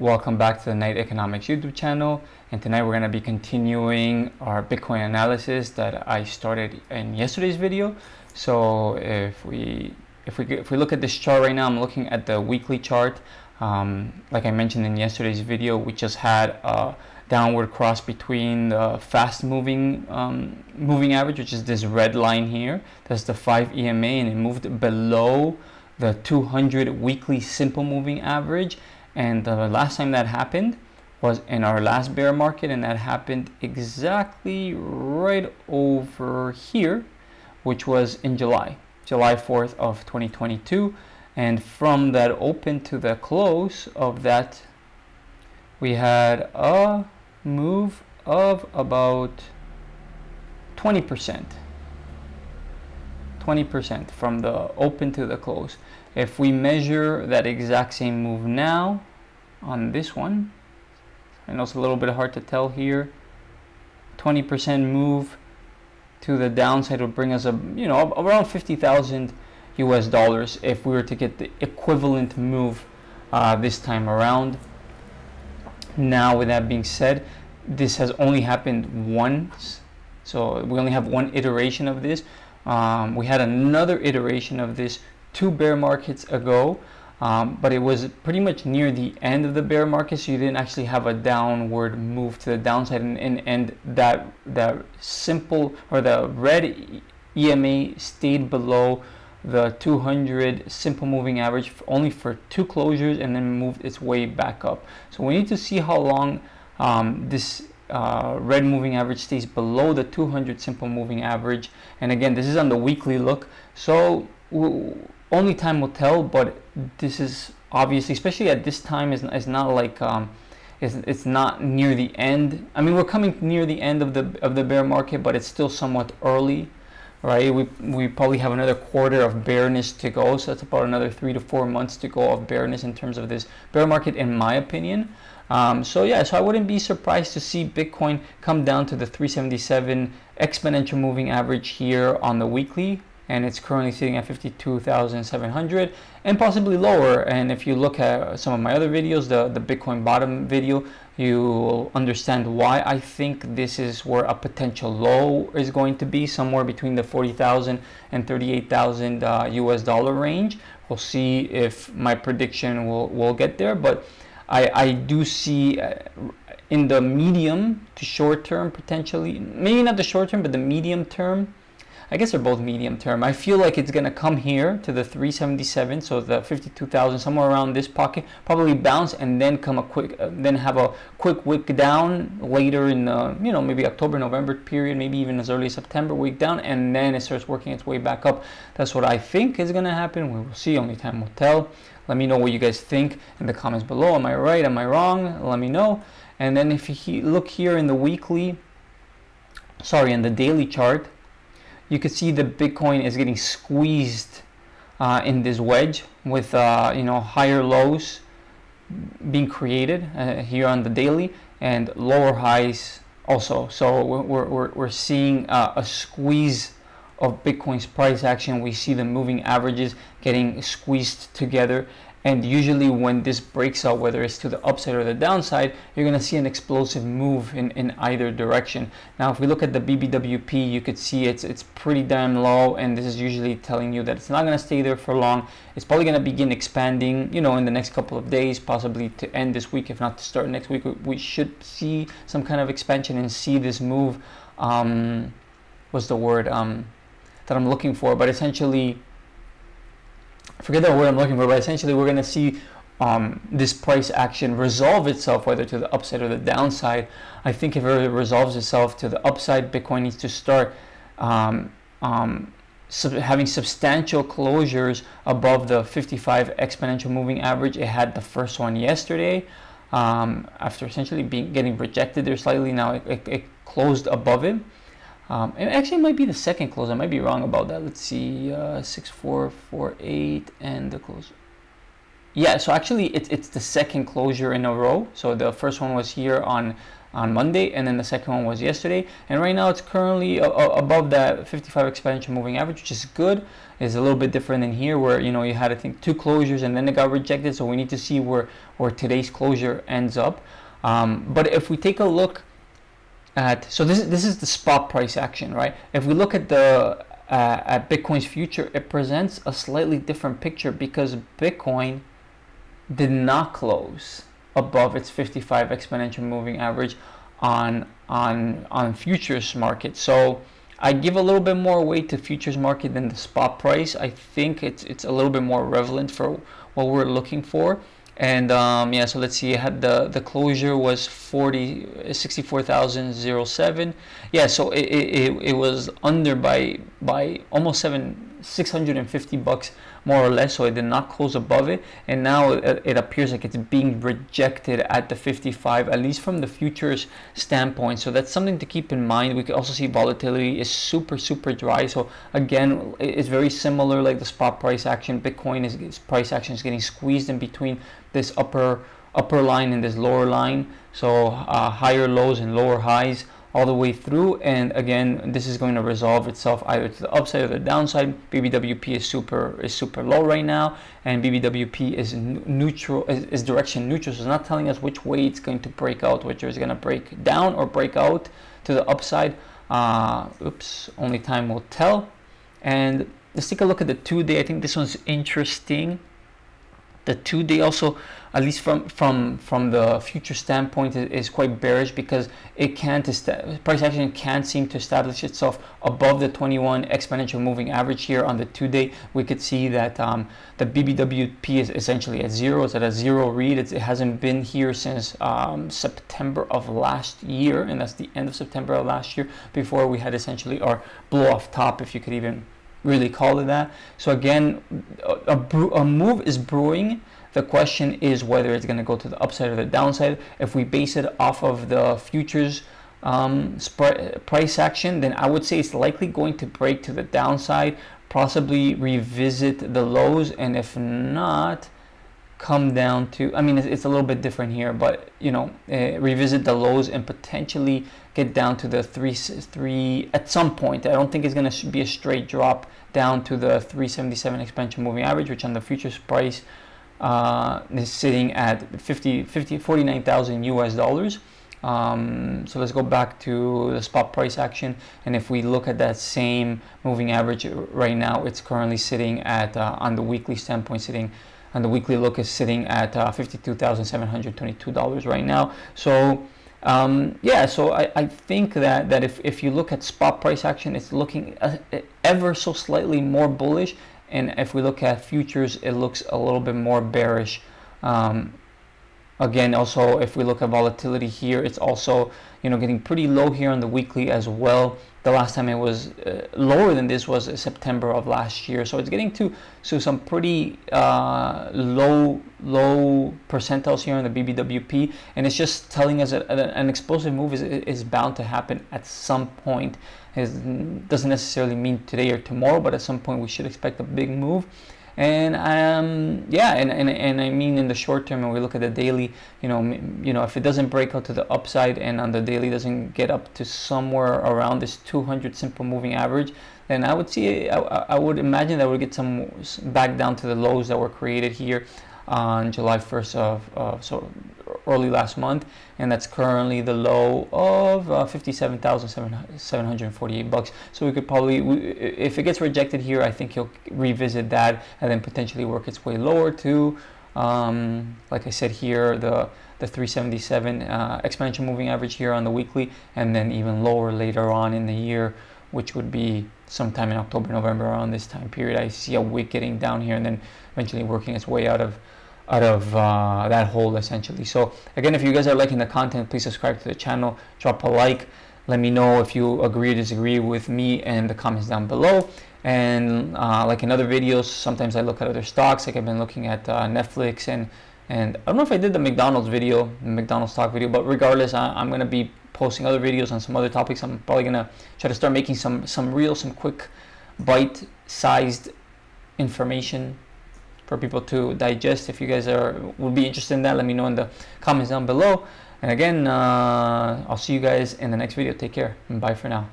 Welcome back to the NITE Economics YouTube channel, and tonight we're going to be continuing our Bitcoin analysis that I started in yesterday's video. So if we look at this chart right now, I'm looking at the weekly chart. Like I mentioned in yesterday's video, we just had a downward cross between the fast moving moving average, which is this red line here. That's the 5 EMA, and it moved below the 200 weekly simple moving average. And the last time that happened was in our last bear market, and that happened exactly right over here, which was in July 4th of 2022. And from that open to the close of that, we had a move of about 20% from the open to the close. If we measure that exact same move now on this one, I know it's a little bit hard to tell here, 20% move to the downside would bring us around 50,000 US dollars if we were to get the equivalent move this time around. Now, with that being said, this has only happened once, so we only have one iteration of this. We had another iteration of this 2 bear markets ago, but it was pretty much near the end of the bear market, so you didn't actually have a downward move to the downside, and that simple, or the red EMA stayed below the 200 simple moving average only for 2 closures, and then moved its way back up. So we need to see how long this red moving average stays below the 200 simple moving average. And again, this is on the weekly look, so only time will tell. But this is obviously, especially at this time, is not like it's not near the end. I mean, we're coming near the end of the bear market, but it's still somewhat early, right? We probably have another quarter of bearness to go, so that's about another 3 to 4 months to go of bearness in terms of this bear market, in my opinion. So I wouldn't be surprised to see Bitcoin come down to the 377 exponential moving average here on the weekly, and it's currently sitting at 52,700 and possibly lower. And if you look at some of my other videos, the Bitcoin bottom video, you'll understand why I think this is where a potential low is going to be, somewhere between the 40,000 and 38,000 US dollar range. We'll see if my prediction will get there, but I do see in the medium to short term, potentially, maybe not the short term, but the medium term. I guess they're both medium term. I feel like it's going to come here to the 377, so the 52,000, somewhere around this pocket, probably bounce and then then have a quick wick down later in the, maybe October, November period, maybe even as early as September, wick down, and then it starts working its way back up. That's what I think is going to happen. We will see. Only time will tell. Let me know what you guys think in the comments below. Am I right? Am I wrong? Let me know. And then if you look here in the in the daily chart, you can see the Bitcoin is getting squeezed in this wedge with higher lows being created here on the daily, and lower highs also. So we're seeing a squeeze of Bitcoin's price action. We see the moving averages getting squeezed together, and usually when this breaks out, whether it's to the upside or the downside, you're going to see an explosive move in either direction. Now, if we look at the BBWP, you could see it's pretty damn low, and this is usually telling you that it's not going to stay there for long. It's probably going to begin expanding, in the next couple of days, possibly to end this week, if not to start next week. We should see some kind of expansion and see this move. What's the word that I'm looking for? But essentially, forget the word I'm looking for, but essentially we're going to see this price action resolve itself, whether to the upside or the downside. I think if it resolves itself to the upside, Bitcoin needs to start having substantial closures above the 55 exponential moving average. It had the first one yesterday, after essentially getting rejected there slightly. Now it closed above it. And actually it might be the second close. I might be wrong about that. Let's see, 6448 and the close. Yeah, so actually it's the second closure in a row. So the first one was here on on Monday, and then the second one was yesterday. And right now it's currently above that 55 exponential moving average, which is good. It's a little bit different than here, where you had, I think, 2 closures and then it got rejected. So we need to see where today's closure ends up. But if we take a look at, so this is the spot price action, right? If we look at the at Bitcoin's future, it presents a slightly different picture because Bitcoin did not close above its 55 exponential moving average on futures market. So I give a little bit more weight to futures market than the spot price. I think it's a little bit more relevant for what we're looking for. And yeah, so let's see, it had the closure was 64,007. Yeah, so it was under by almost $650 more or less, so it did not close above it, and now it appears like it's being rejected at the 55, at least from the futures standpoint. So that's something to keep in mind. We could also see volatility is super dry, so again, it's very similar like the spot price action. Bitcoin is price action is getting squeezed in between this upper line and this lower line, so higher lows and lower highs all the way through. And again, this is going to resolve itself either to the upside or the downside. BBWP is super low right now, and BBWP is neutral, is direction neutral, so it's not telling us which way it's going to break out, whether it's going to break down or break out to the upside. Only time will tell. And let's take a look at the 2-day. I think this one's interesting. The 2-day also, at least from the future standpoint, is quite bearish because it price action can't seem to establish itself above the 21 exponential moving average here on the 2-day. We could see that the BBWP is essentially at zero. It's at a zero read. It hasn't been here since September of last year, and that's the end of September of last year, before we had essentially our blow off top, if you could even really call it that. So again, a move is brewing. The question is whether it's going to go to the upside or the downside. If we base it off of the futures price action, then I would say it's likely going to break to the downside, possibly revisit the lows, and if not, come down to, I mean, it's a little bit different here, but revisit the lows and potentially get down to the three at some point. I don't think it's going to be a straight drop down to the 377 exponential moving average, which on the futures price is sitting at 49,000 US dollars. So let's go back to the spot price action, and if we look at that same moving average right now, it's currently sitting at on the weekly standpoint, on the weekly look is sitting at $52,722 right now. So yeah, so I think that if you look at spot price action, it's looking ever so slightly more bullish, and if we look at futures, it looks a little bit more bearish. Again, also if we look at volatility here, it's also getting pretty low here on the weekly as well. The last time it was lower than this was September of last year, so it's getting to some pretty low percentiles here on the BBWP, and it's just telling us that an explosive move is bound to happen at some point. It doesn't necessarily mean today or tomorrow, but at some point we should expect a big move. And yeah, and I mean, in the short term, when we look at the daily, if it doesn't break out to the upside and on the daily doesn't get up to somewhere around this 200 simple moving average, then I would see, I would imagine that we'll get some back down to the lows that were created here on July 1st so early last month, and that's currently the low of $57,748. So we could probably, if it gets rejected here, I think he'll revisit that and then potentially work its way lower to, like I said here, the 377 exponential moving average here on the weekly, and then even lower later on in the year, which would be sometime in October, November, around this time period. I see a wick getting down here and then eventually working its way out of that hole essentially. So again, if you guys are liking the content, please subscribe to the channel, drop a like, let me know if you agree or disagree with me in the comments down below. And like in other videos, sometimes I look at other stocks, like I've been looking at Netflix, and I don't know if I did the McDonald's stock video, but regardless, I'm going to be posting other videos on some other topics. I'm probably going to try to start making some quick bite-sized information for people to digest. If you guys would be interested in that, let me know in the comments down below. And again, I'll see you guys in the next video. Take care. Bye for now.